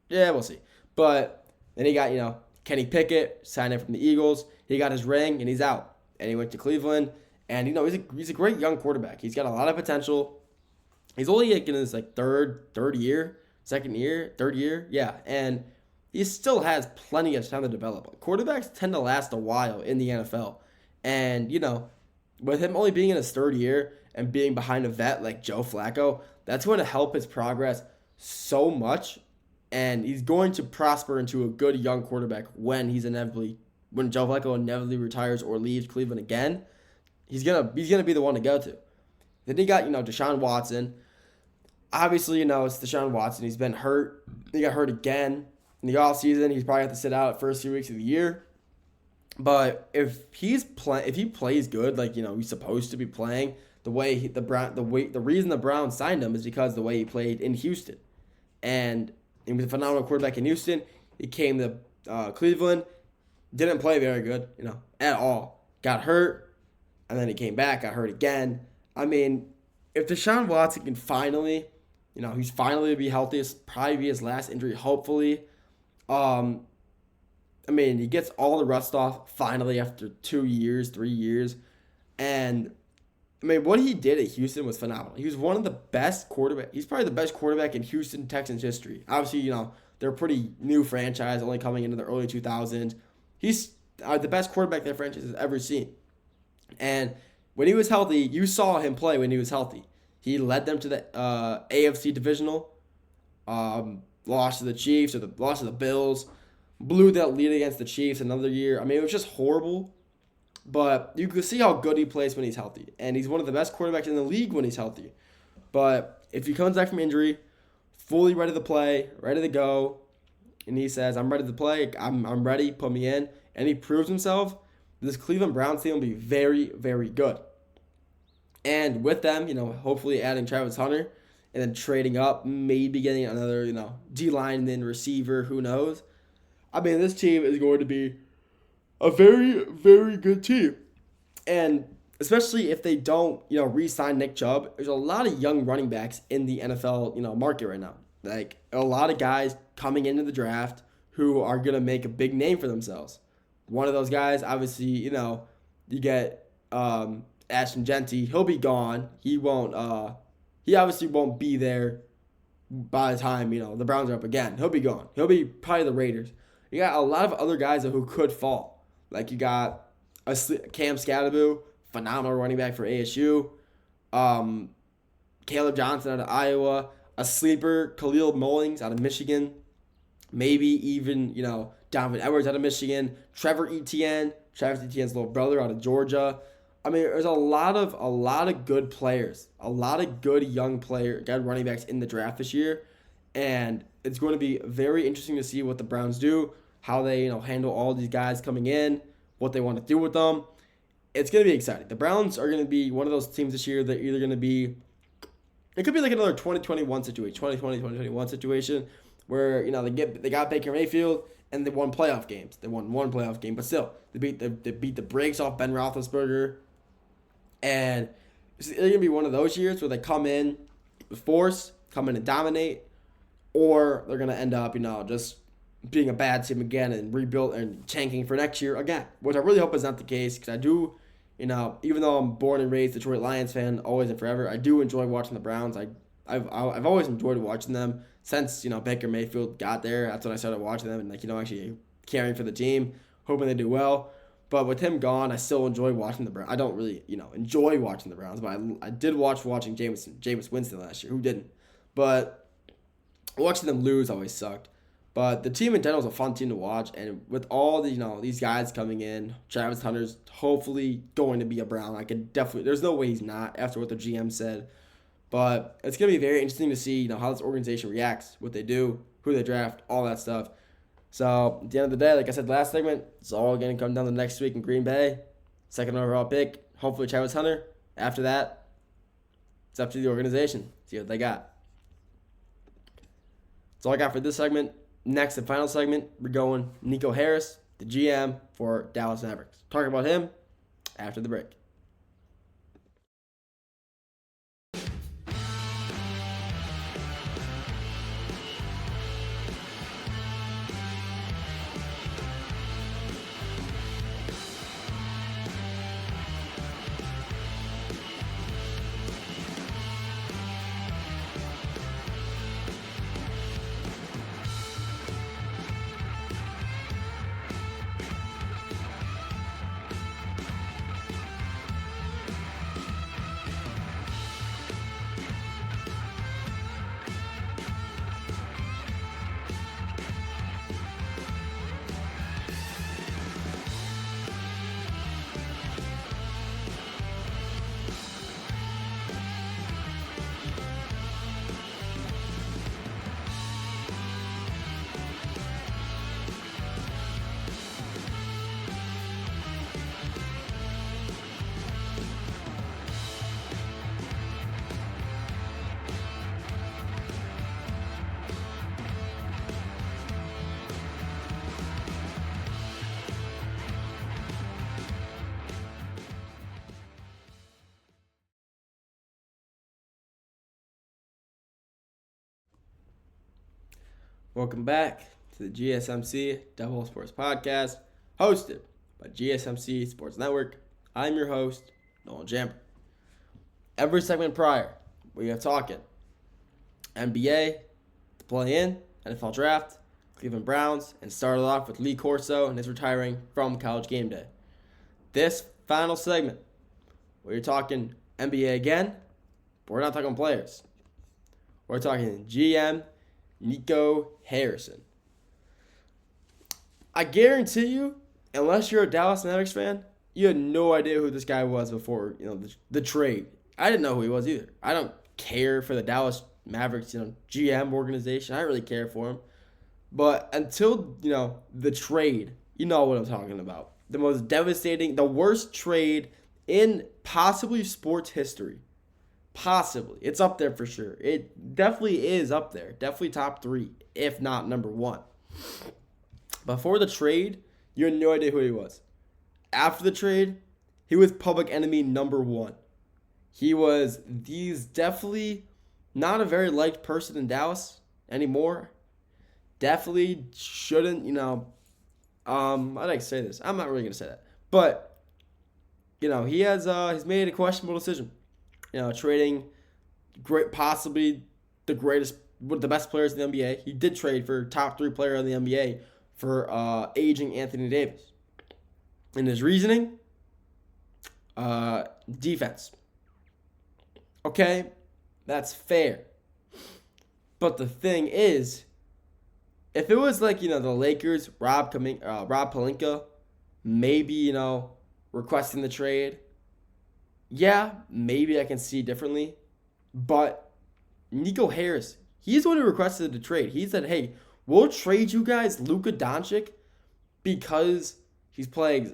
Yeah, we'll see. But then he got, Kenny Pickett, signed in from the Eagles. He got his ring, and he's out. And he went to Cleveland. And, he's a great young quarterback. He's got a lot of potential. He's only in his, third year, third year. Yeah, and he still has plenty of time to develop. Quarterbacks tend to last a while in the NFL. And, with him only being in his third year and being behind a vet like Joe Flacco, that's going to help his progress so much. And he's going to prosper into a good young quarterback when Joe Flacco inevitably retires or leaves Cleveland again. He's gonna be the one to go to. Then he got Deshaun Watson. Obviously, it's Deshaun Watson. He's been hurt. He got hurt again in the offseason. He's probably have to sit out the first few weeks of the year. But if he plays good, he's supposed to be playing, the reason the Browns signed him is because the way he played in Houston, and he was a phenomenal quarterback in Houston. He came to Cleveland, didn't play very good, at all. Got hurt, and then he came back, got hurt again. I mean, if Deshaun Watson can finally, he's finally be healthy, it's probably be his last injury, hopefully. He gets all the rust off finally after 2 years, 3 years. And, what he did at Houston was phenomenal. He was one of the best quarterbacks. He's probably the best quarterback in Houston Texans history. Obviously, they're a pretty new franchise, only coming into the early 2000s. He's the best quarterback their franchise has ever seen. And when he was healthy, you saw him play when he was healthy. He led them to the AFC divisional, lost to the Chiefs or lost to the Bills, blew that lead against the Chiefs another year. It was just horrible. But you can see how good he plays when he's healthy. And he's one of the best quarterbacks in the league when he's healthy. But if he comes back from injury, fully ready to play, ready to go, and he says, I'm ready to play, I'm ready, put me in, and he proves himself, this Cleveland Browns team will be very, very good. And with them, hopefully adding Travis Hunter and then trading up, maybe getting another, D-line and then receiver, who knows. This team is going to be a very, very good team. And especially if they don't, re-sign Nick Chubb, there's a lot of young running backs in the NFL, market right now. A lot of guys coming into the draft who are going to make a big name for themselves. One of those guys, obviously, you get Ashton Genty. He'll be gone. He obviously won't be there by the time, the Browns are up again. He'll be gone. He'll be probably the Raiders. You got a lot of other guys who could fall. You got Cam Scadaboo, phenomenal running back for ASU. Caleb Johnson out of Iowa. A sleeper, Khalil Mullings out of Michigan. Maybe even, Donovan Edwards out of Michigan. Travis Etienne's little brother out of Georgia. There's a lot of good players. A lot of good young running backs in the draft this year. And it's going to be very interesting to see what the Browns do, how they, handle all these guys coming in, what they want to do with them. It's going to be exciting. The Browns are going to be one of those teams this year that either going to be, it could be like another 2021 situation, 2021 situation where, they got Baker Mayfield and they won playoff games. They won one playoff game, but still, they beat the brakes off Ben Roethlisberger. And it's going to be one of those years where they come in with force, come in and dominate, or they're going to end up, just being a bad team again and rebuild and tanking for next year again, which I really hope is not the case, because I do, even though I'm born and raised Detroit Lions fan, always and forever, I do enjoy watching the Browns. I've always enjoyed watching them since, Baker Mayfield got there. That's when I started watching them and, actually caring for the team, hoping they do well. But with him gone, I still enjoy watching the Browns. I don't really, enjoy watching the Browns, but I did watching Jameis Winston last year. Who didn't? But watching them lose always sucked. But the team in general is a fun team to watch, and with all the these guys coming in, Travis Hunter's hopefully going to be a Brown. I could definitely, there's no way he's not after what the GM said. But it's gonna be very interesting to see how this organization reacts, what they do, who they draft, all that stuff. So at the end of the day, like I said last segment, it's all gonna come down to next week in Green Bay, second overall pick. Hopefully Travis Hunter. After that, it's up to the organization. See what they got. That's all I got for this segment. Next and final segment, we're going Nico Harris, the GM for Dallas Mavericks. Talk about him after the break. Welcome back to the GSMC Double Sports Podcast, hosted by GSMC Sports Network. I'm your host, Nolan Jamper. Every segment prior, we are talking NBA, the play-in, NFL Draft, Cleveland Browns, and started off with Lee Corso and his retiring from College Game Day. This final segment, we're talking NBA again, but we're not talking players. We're talking GM Nico Harrison. I guarantee you, unless you're a Dallas Mavericks fan, you had no idea who this guy was before the trade. I didn't know who he was either. I don't care for the Dallas Mavericks GM organization. I don't really care for him. But until the trade, you know what I'm talking about. The most devastating, the worst trade in possibly sports history. Possibly. It's up there for sure. It definitely is up there. Definitely top 3, if not number 1. Before the trade, you had no idea who he was. After the trade, he was public enemy number 1. He's definitely not a very liked person in Dallas anymore. Definitely shouldn't, how do I say this? I'm not really going to say that. But, he's made a questionable decision. Trading possibly one of the best players in the NBA. He did trade for top 3 player in the NBA for aging Anthony Davis. And his reasoning, defense. Okay, that's fair. But the thing is, if it was like, the Lakers, Rob Pelinka, maybe, requesting the trade, yeah, maybe I can see differently. But Nico Harris, he's the one who requested the trade. He said, hey, we'll trade you guys Luka Doncic because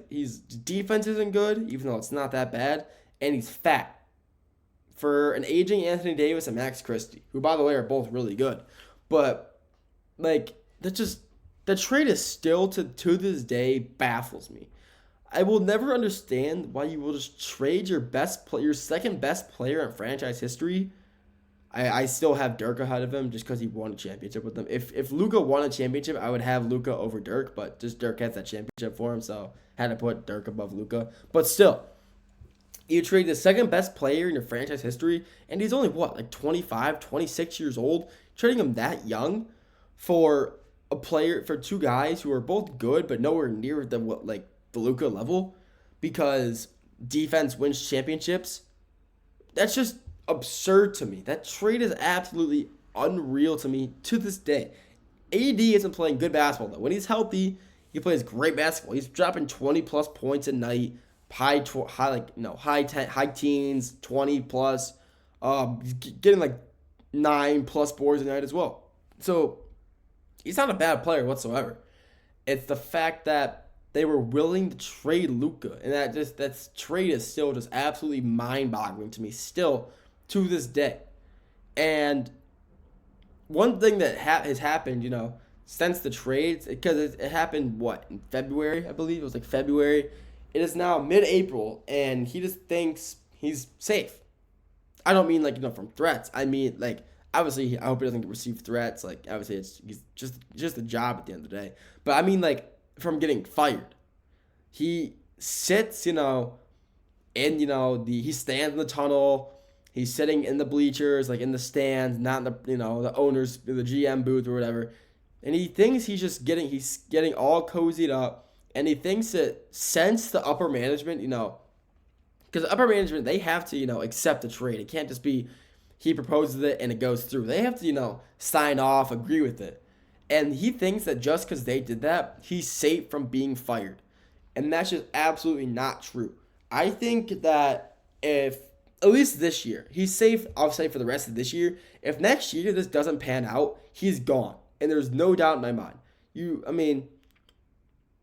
His defense isn't good, even though it's not that bad, and he's fat. For an aging Anthony Davis and Max Christie, who by the way are both really good, but like the trade is still to this day baffles me. I will never understand why you will just trade your second best player in franchise history. I still have Dirk ahead of him just because he won a championship with them. If Luka won a championship, I would have Luka over Dirk, but just Dirk has that championship for him, so I had to put Dirk above Luka. But still, you trade the second best player in your franchise history, and he's only, like 25, 26 years old. Trading him that young for two guys who are both good, but nowhere near the Luka level, because defense wins championships. That's just absurd to me. That trade is absolutely unreal to me to this day. AD isn't playing good basketball though. When he's healthy, he plays great basketball. He's dropping 20 plus points a night, high teens, 20 plus, getting like 9 plus boards a night as well. So he's not a bad player whatsoever. It's the fact that they were willing to trade Luka, and that trade is still just absolutely mind-boggling to me still to this day. And one thing that has happened, since the trades, because it happened in February, I believe it was like February. It is now mid-April, and he just thinks he's safe. I don't mean from threats. I mean obviously I hope he doesn't receive threats. Obviously he's just a job at the end of the day. But I mean from getting fired. He sits, he stands in the tunnel. He's sitting in the bleachers, in the stands, not in the, the owners, the GM booth or whatever. And he thinks he's getting all cozied up. And he thinks that since the upper management, because the upper management, they have to, accept the trade. It can't just be he proposes it and it goes through. They have to, sign off, agree with it. And he thinks that just because they did that, he's safe from being fired. And that's just absolutely not true. I think that if, at least this year, he's safe, I'll say for the rest of this year. If next year this doesn't pan out, he's gone. And there's no doubt in my mind.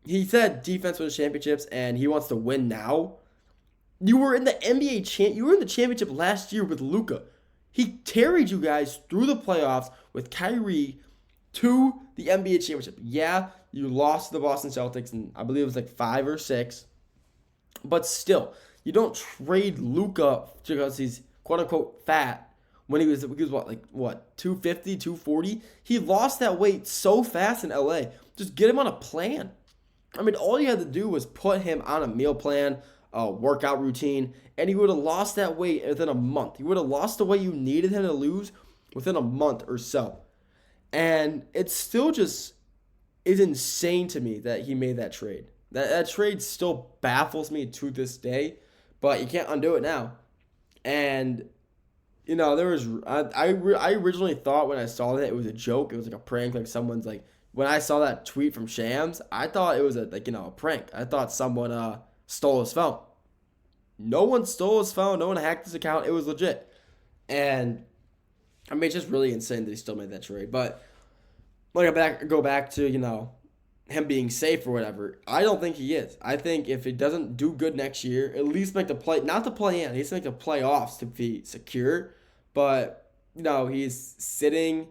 He said defense wins championships and he wants to win now. You were in the you were in the championship last year with Luka. He carried you guys through the playoffs with Kyrie to the NBA championship. Yeah, you lost to the Boston Celtics, and I believe it was 5 or 6. But still, you don't trade Luka because he's quote-unquote fat when he was 250, 240? He lost that weight so fast in LA. Just get him on a plan. All you had to do was put him on a meal plan, a workout routine, and he would have lost that weight within a month. He would have lost the weight you needed him to lose within a month or so. And it still just is insane to me that he made that trade. That trade still baffles me to this day, but you can't undo it now. And, there was, I originally thought when I saw that it was a joke. It was a prank, someone's when I saw that tweet from Shams, I thought it was a prank. I thought someone stole his phone. No one stole his phone. No one hacked his account. It was legit. And it's just really insane that he still made that trade. But go back to, him being safe or whatever. I don't think he is. I think if he doesn't do good next year, at least make the play, not the play in, he needs to make the playoffs to be secure. But, he's sitting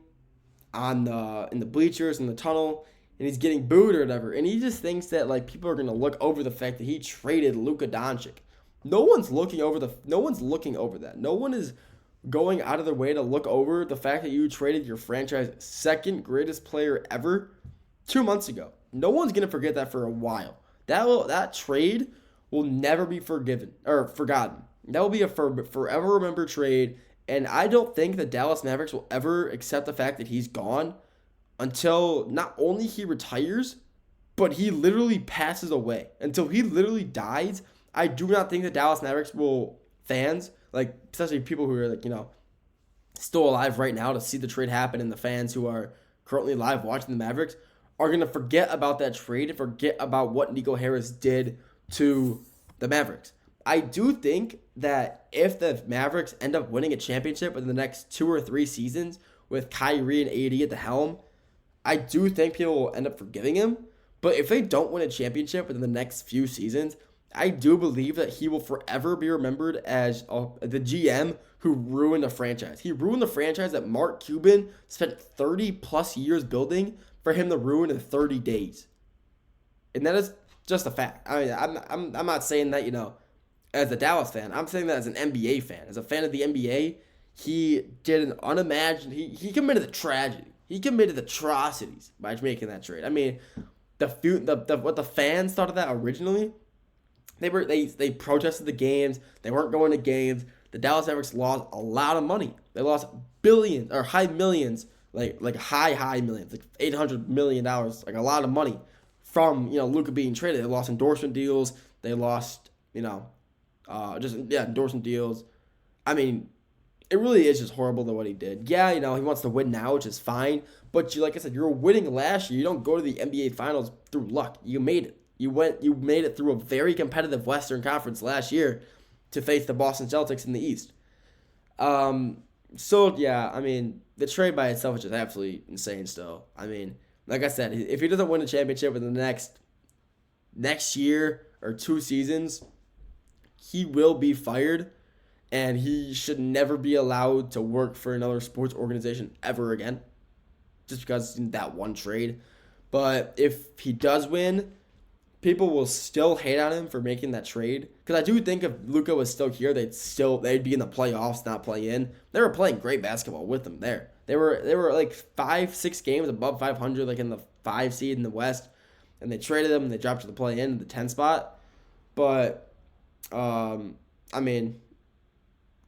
in the bleachers in the tunnel and he's getting booed or whatever. And he just thinks that people are going to look over the fact that he traded Luka Doncic. No one's looking over that. No one is going out of their way to look over the fact that you traded your franchise second greatest player ever 2 months ago. No one's going to forget that for a while. That trade will never be forgotten. That will be a forever remembered trade. And I don't think the Dallas Mavericks will ever accept the fact that he's gone until not only he retires, but he literally passes away. Until he literally dies, I do not think the Dallas Mavericks fans, especially people who are still alive right now to see the trade happen, and the fans who are currently live watching the Mavericks, are going to forget about that trade and forget about what Nico Harris did to the Mavericks. I do think that if the Mavericks end up winning a championship within the next 2 or 3 seasons with Kyrie and AD at the helm, I do think people will end up forgiving him. But if they don't win a championship within the next few seasons, I do believe that he will forever be remembered as the GM who ruined a franchise. He ruined the franchise that Mark Cuban spent 30 plus years building for him to ruin in 30 days. And that is just a fact. I mean, I'm not saying that, as a Dallas fan. I'm saying that as an NBA fan. As a fan of the NBA, he did an unimagined, he committed a tragedy. He committed atrocities by making that trade. I mean, what the fans thought of that originally, they protested the games. They weren't going to games. The Dallas Mavericks lost a lot of money. They lost billions or high millions, like high millions, like $800 million, like a lot of money from Luka being traded. They lost endorsement deals. They lost endorsement deals. I mean, it really is just horrible what he did. Yeah, he wants to win now, which is fine. But like I said, you were winning last year. You don't go to the NBA Finals through luck. You made it. You made it through a very competitive Western Conference last year to face the Boston Celtics in the East. So yeah, I mean, the trade by itself is just absolutely insane still. I mean, like I said, if he doesn't win a championship in the next year or 2 seasons, he will be fired, and he should never be allowed to work for another sports organization ever again, just because of that one trade. But if he does win, people will still hate on him for making that trade. Because I do think if Luka was still here, they'd be in the playoffs, not play in. They were playing great basketball with him there. They were like 5-6 games above 500, like in the 5 seed in the West, and they traded him and they dropped to the play in the 10 spot. But I mean,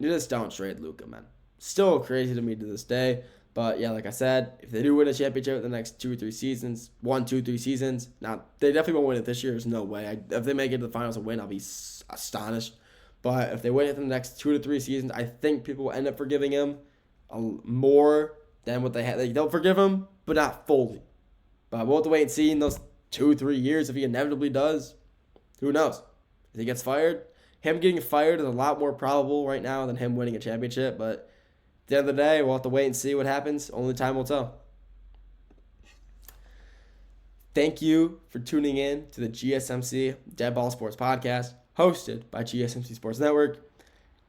you just don't trade Luka, man. Still crazy to me to this day. But yeah, like I said, if they do win a championship in the next 2 or 3 seasons, 1, 2, 3 seasons, now they definitely won't win it this year. There's no way. If they make it to the finals and win, I'll be astonished. But if they win it in the next 2 to 3 seasons, I think people will end up forgiving him more than what they had. They'll forgive him, but not fully. But we'll have to wait and see in those 2-3 years if he inevitably does. Who knows? If he gets fired, him getting fired is a lot more probable right now than him winning a championship. But at the end of the day, we'll have to wait and see what happens. Only time will tell. Thank you for tuning in to the GSMC Dead Ball Sports Podcast, hosted by GSMC Sports Network.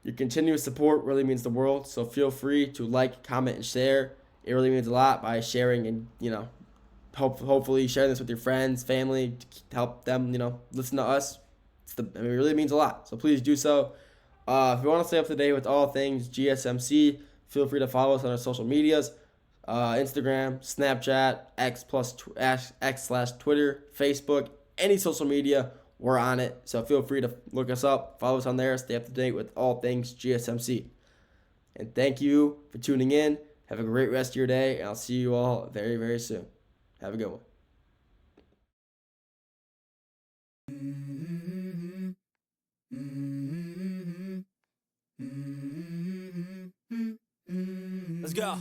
Your continuous support really means the world, so feel free to like, comment, and share. It really means a lot by sharing and, hopefully sharing this with your friends, family, to help them, listen to us. It really means a lot, so please do so. If you want to stay up to date with all things GSMC, feel free to follow us on our social medias, Instagram, Snapchat, X/Twitter, Facebook, any social media, we're on it. So feel free to look us up, follow us on there, stay up to date with all things GSMC. And thank you for tuning in. Have a great rest of your day, and I'll see you all very, very soon. Have a good one. Let's go.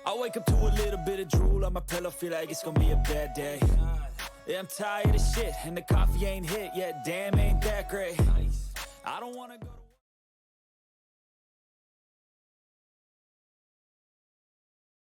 I wake up to a little bit of drool on my pillow, feel like it's gonna be a bad day. Yeah, I'm tired of shit, and the coffee ain't hit yet, damn, ain't that great. I don't wanna go to